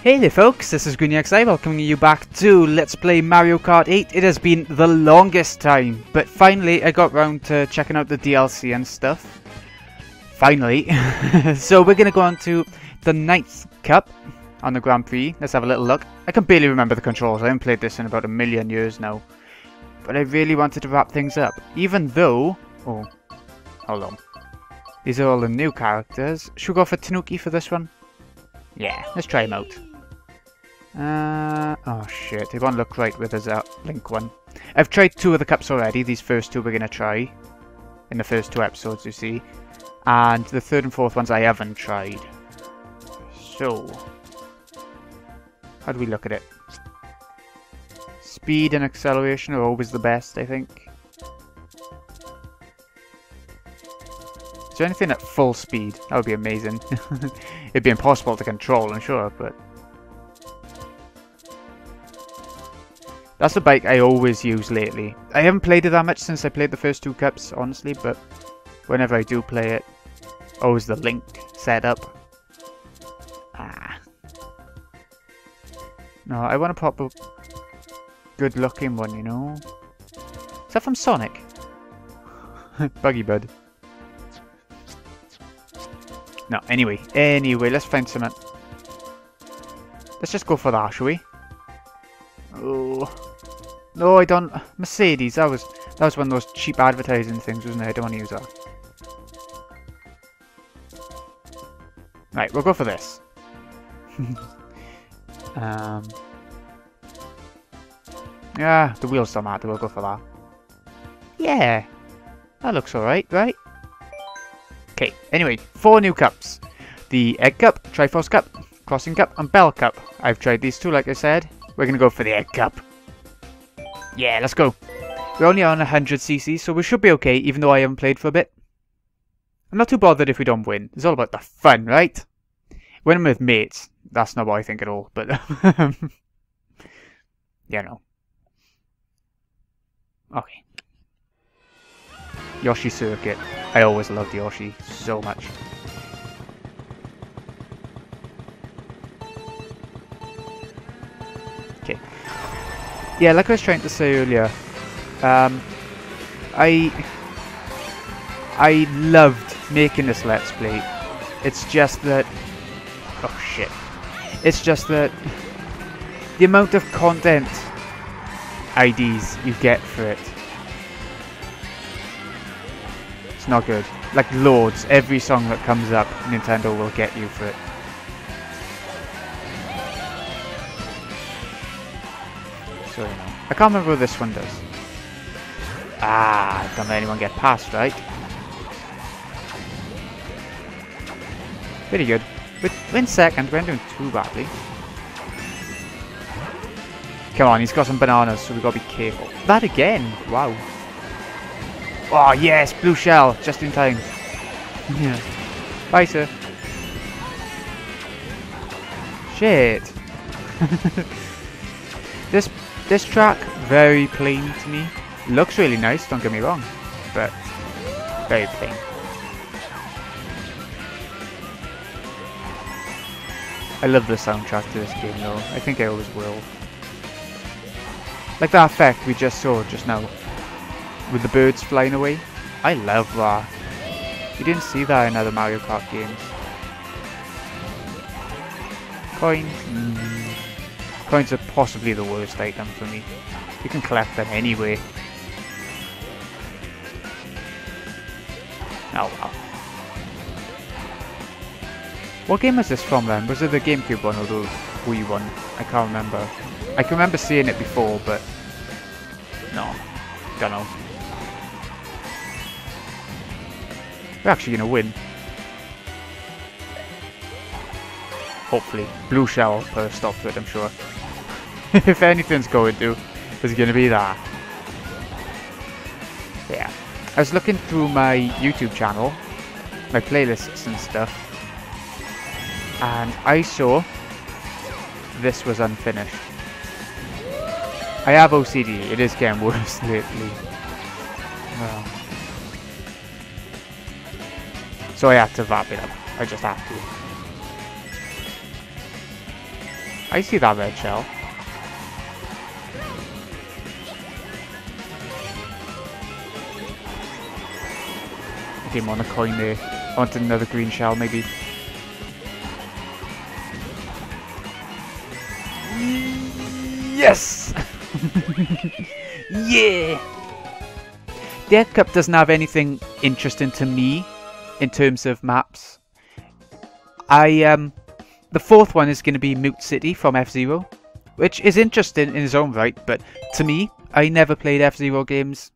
Hey there folks, this is GreenyXI welcoming you back to Let's Play Mario Kart 8. It has been the longest time, but finally I got round to checking out the DLC and stuff. Finally. So we're going to go on to the 9th Cup on the Grand Prix. Let's have a little look. I can barely remember the controls, I haven't played this in about a million years now. But I really wanted to wrap things up, even though... Oh, hold on. These are all the new characters. Should we go for Tanuki for this one? Yeah, let's try him out. Oh shit, they won't look right with his Link one. I've tried 2 of the cups already, these first 2 we're going to try. In the first 2 episodes, you see. And the 3rd and 4th ones I haven't tried. So... how do we look at it? Speed and acceleration are always the best, I think. Is there anything at full speed? That would be amazing. It'd be impossible to control, I'm sure, but... that's the bike I always use lately. I haven't played it that much since I played the first 2 cups, honestly, but whenever I do play it, always the Link setup. No, I want a proper good looking one, you know? Is that from Sonic? Buggy Bud. No, anyway, let's find something. Let's just go for that, shall we? Oh no, I don't. Mercedes. That was one of those cheap advertising things, wasn't it? I don't want to use that. Right, we'll go for this. Yeah, the wheels don't matter. We'll go for that. Yeah, that looks alright, right? Okay. Anyway, 4 new cups: the Egg Cup, Triforce Cup, Crossing Cup, and Bell Cup. I've tried these 2, like I said. We're going to go for the Egg Cup. Yeah, let's go. We're only on 100cc, so we should be okay, even though I haven't played for a bit. I'm not too bothered if we don't win. It's all about the fun, right? When I'm with mates, that's not what I think at all, but... yeah, no. Okay. Yoshi Circuit. I always loved Yoshi so much. Okay. Yeah, like I was trying to say earlier, I loved making this Let's Play. It's just that... oh shit. It's just that the amount of content IDs you get for it, it's not good. Like loads. Every song that comes up, Nintendo will get you for it. So, you know. I can't remember what this one does. Don't let anyone get past, right? Pretty good. But in second, we're not doing too badly. Come on, he's got some bananas, so we've got to be careful. That again! Wow. Oh yes, blue shell, just in time. Yeah. Bye, sir. Shit. This track, very plain to me. Looks really nice, don't get me wrong, but very plain. I love the soundtrack to this game though, I think I always will. Like that effect we just saw just now, with the birds flying away. I love that. You didn't see that in other Mario Kart games. Coin. Coins are possibly the worst item for me. You can collect them anyway. Oh well. What game was this from then? Was it the GameCube one or the Wii one? I can't remember. I can remember seeing it before, but... no. Don't know. We're actually going to win. Hopefully. Blue shell will put a stop to it, I'm sure. If anything's going to, it's going to be that. Yeah. I was looking through my YouTube channel, my playlists and stuff, and I saw this was unfinished. I have OCD, it is getting worse lately. So I had to wrap it up. I just have to. I see that red shell. I didn't want a coin there. I wanted another green shell, maybe. Yes! Yeah! The Egg Cup doesn't have anything interesting to me in terms of maps. The fourth one is going to be Mute City from F-Zero, which is interesting in its own right, but to me, I never played F-Zero games.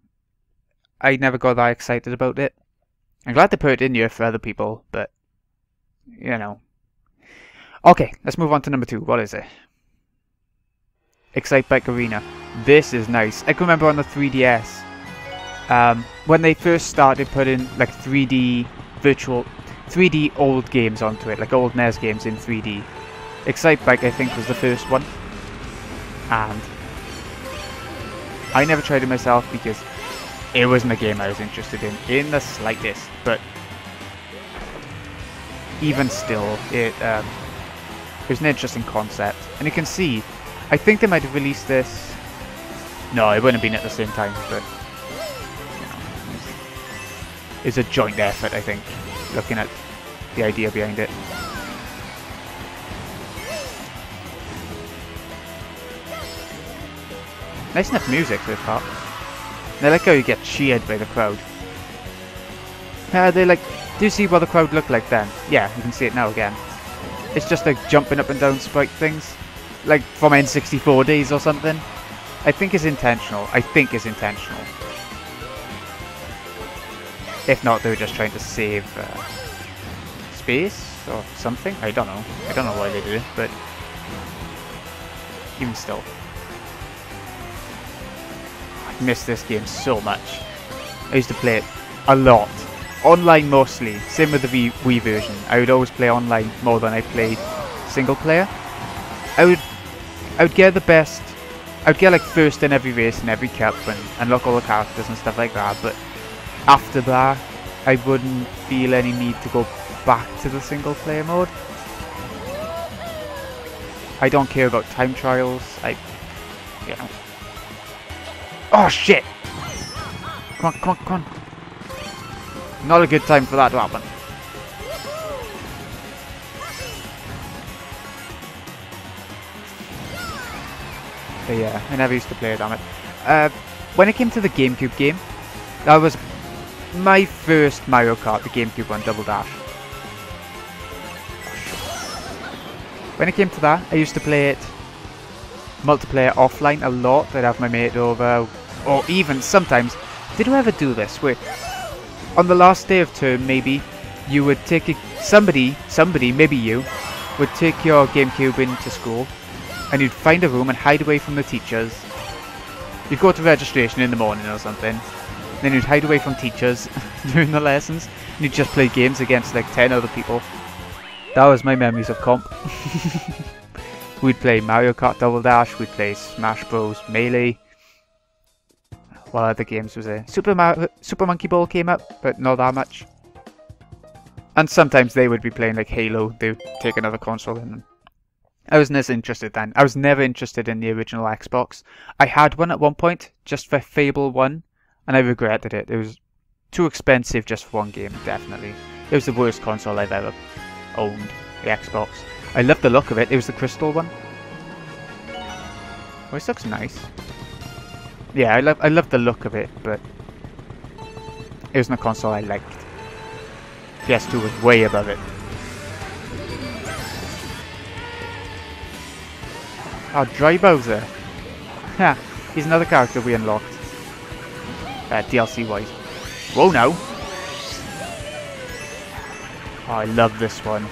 I never got that excited about it. I'm glad they put it in here for other people, but, you know. Okay, let's move on to number 2. What is it? Excitebike Arena. This is nice. I can remember on the 3DS, when they first started putting like 3D old games onto it, like old NES games in 3D. Excitebike, I think, was the first one. And I never tried it myself because it wasn't a game I was interested in the slightest. But even still, it was an interesting concept. And you can see, I think they might have released this. No, it wouldn't have been at the same time, but you know, it's a joint effort, I think, looking at the idea behind it. Nice enough music for this part. And I like how you get cheered by the crowd. They like, do you see what the crowd looked like then? Yeah, you can see it now again. It's just like jumping up and down sprite things. Like from N64 days or something. I think it's intentional. If not, they were just trying to save space or something. I don't know. I don't know why they did it, but even still. I miss this game so much. I used to play it a lot. Online mostly. Same with the Wii version. I would always play online more than I played single player. I would get the best. I would get like first in every race and every cup and unlock all the characters and stuff like that, but after that I wouldn't feel any need to go back to the single player mode. I don't care about time trials. You know. Oh shit! Come on. Not a good time for that to happen. But yeah, I never used to play it, damn it. When it came to the GameCube game, that was my first Mario Kart, the GameCube one, Double Dash. When it came to that, I used to play it multiplayer offline a lot. I'd have my mate over, or even sometimes, did you ever do this, where on the last day of term, maybe, you would take somebody, maybe you, would take your GameCube into school, and you'd find a room and hide away from the teachers. You'd go to registration in the morning or something, then you'd hide away from teachers during the lessons, and you'd just play games against like 10 other people. That was my memories of comp. We'd play Mario Kart Double Dash, we'd play Smash Bros. Melee. What other games was there? Super Monkey Ball came up, but not that much. And sometimes they would be playing like Halo, they would take another console in. I wasn't as interested then. I was never interested in the original Xbox. I had one at one point, just for Fable 1, and I regretted it. It was too expensive just for one game, definitely. It was the worst console I've ever owned, the Xbox. I loved the look of it. It was the crystal one. Oh, this looks nice. Yeah, I love the look of it, but it wasn't a console I liked. PS2 was way above it. Oh, Dry Bowser. Ha, he's another character we unlocked. DLC wise. Whoa now. Oh, I love this one.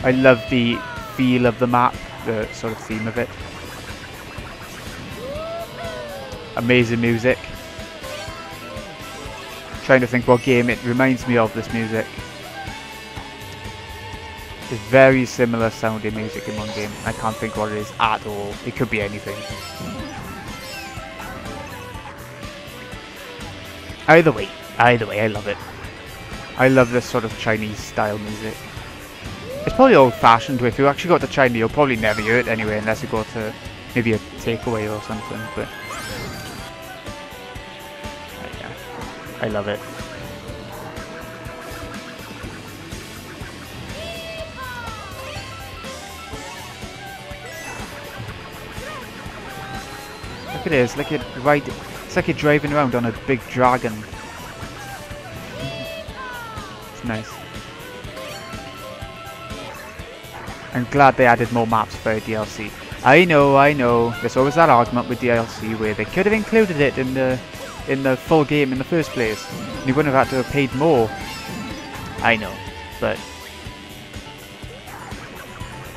I love the feel of the map, the sort of theme of it. Amazing music. Trying to think what game it reminds me of, this music. There's very similar sounding music in one game. I can't think what it is at all. It could be anything. Either way, I love it. I love this sort of Chinese style music. It's probably old-fashioned. If you actually go to China, you'll probably never hear it anyway, unless you go to maybe a takeaway or something. But yeah, I love it. Look at this, like it's like you're driving around on a big dragon. It's nice. I'm glad they added more maps for DLC. I know, there's always that argument with DLC where they could have included it in the full game in the first place. You wouldn't have had to have paid more. I know, but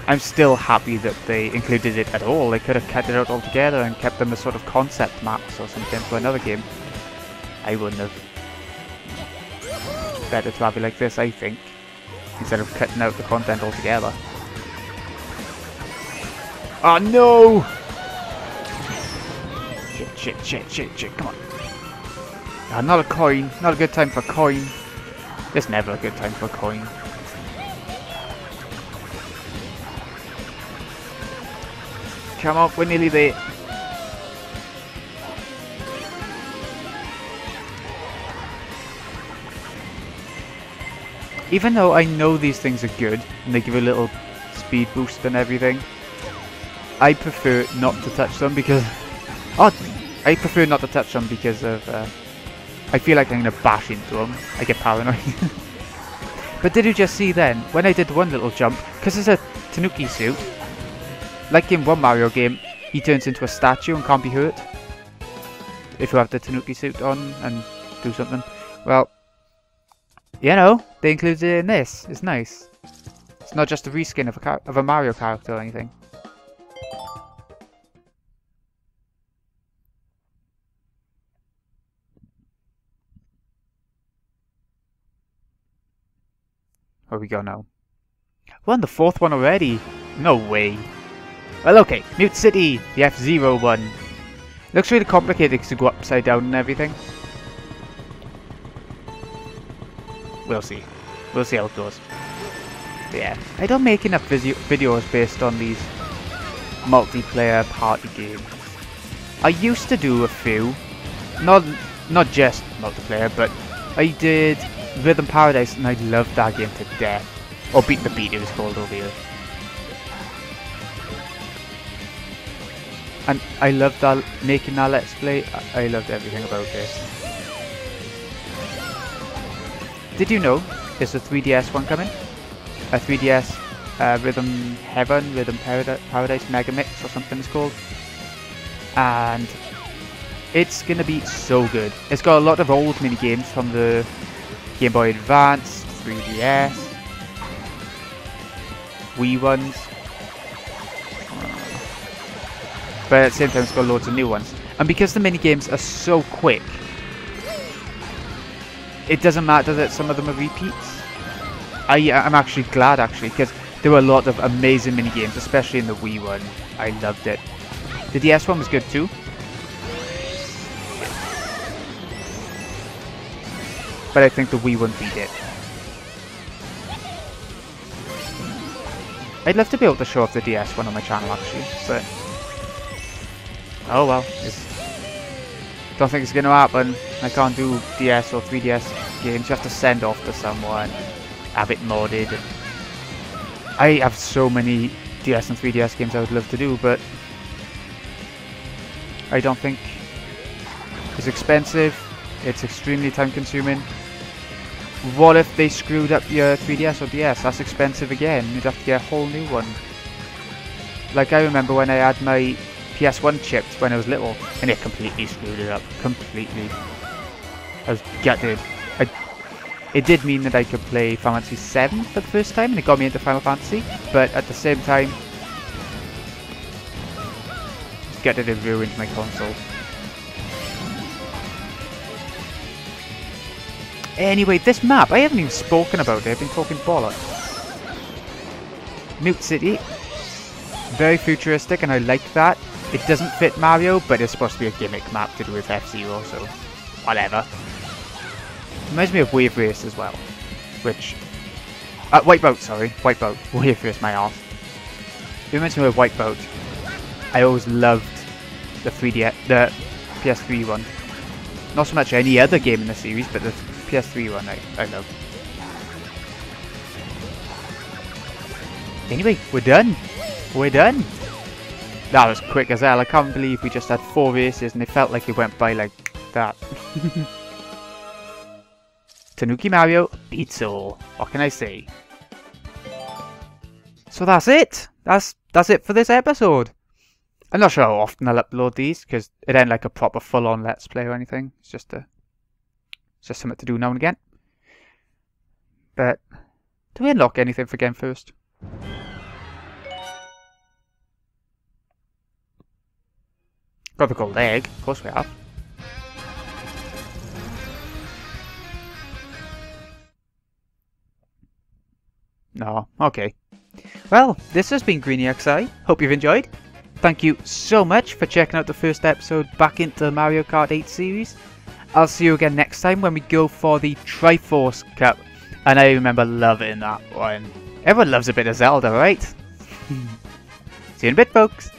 I'm still happy that they included it at all. They could have cut it out altogether and kept them as sort of concept maps or something for another game. I wouldn't have. Better to have it like this, I think, instead of cutting out the content altogether. Oh no! Shit, come on. Ah, not a coin. Not a good time for a coin. There's never a good time for a coin. Come on, we're nearly there. Even though I know these things are good, and they give a little speed boost and everything, I prefer not to touch them because... Oh! I prefer not to touch them because of... I feel like I'm going to bash into them. I get paranoid. But did you just see then, when I did one little jump, because it's a Tanuki suit, like in one Mario game, he turns into a statue and can't be hurt if you have the Tanuki suit on and do something. Well, you know, they included it in this. It's nice. It's not just a reskin of a Mario character or anything. Where we go now? We're on the fourth one already. No way. Well, okay. Mute City, the F-Zero one. Looks really complicated to go upside down and everything. We'll see. We'll see how it goes. But yeah, I don't make enough videos based on these multiplayer party games. I used to do a few. Not just multiplayer, but I did Rhythm Paradise and I loved that game to death. Or Beat the Beat it was called over here. And I loved that, making that Let's Play. I loved everything about it. Did you know there's a 3DS one coming? A 3DS Rhythm Heaven, Rhythm Paradise Mega Mix or something it's called. And it's gonna be so good. It's got a lot of old mini games from the Game Boy Advance, 3DS, Wii ones. But at the same time it's got loads of new ones. And because the mini games are so quick, it doesn't matter that some of them are repeats. I'm actually glad because there were a lot of amazing mini games, especially in the Wii one. I loved it. The DS one was good too. But I think the Wii one beat it. I'd love to be able to show off the DS one on my channel actually, but oh well. Don't think it's going to happen. I can't do DS or 3DS games. You have to send off to someone, have it modded. I have so many DS and 3DS games I would love to do, but I don't think it's expensive. It's extremely time consuming. What if they screwed up your 3DS or DS? That's expensive again. You'd have to get a whole new one. Like I remember when I had my PS1 chipped when I was little, and it completely screwed it up. Completely. I was gutted. It did mean that I could play Final Fantasy 7 for the first time, and it got me into Final Fantasy, but at the same time, gutted and ruined my console. Anyway, this map, I haven't even spoken about it, I've been talking bollocks. Mute City. Very futuristic, and I like that. It doesn't fit Mario, but it's supposed to be a gimmick map to do with F-Zero, so whatever. Reminds me of Wave Race as well, which White boat, sorry. White boat. Way first, my arse. You mentioned with white boat. I always loved the the PS3 one. Not so much any other game in the series, but the PS3 one I love. Anyway, we're done. We're done. That was quick as hell. I can't believe we just had 4 races and it felt like it went by like that. Tanuki Mario beats all. What can I say? So that's it. That's it for this episode. I'm not sure how often I'll upload these because it ain't like a proper full-on Let's Play or anything. It's just something to do now and again. But do we unlock anything for game first? Got the gold egg. Of course we have. No, okay. Well, this has been Greeny XI. Hope you've enjoyed. Thank you so much for checking out the first episode back into the Mario Kart 8 series. I'll see you again next time when we go for the Triforce Cup. And I remember loving that one. Everyone loves a bit of Zelda, right? See you in a bit, folks.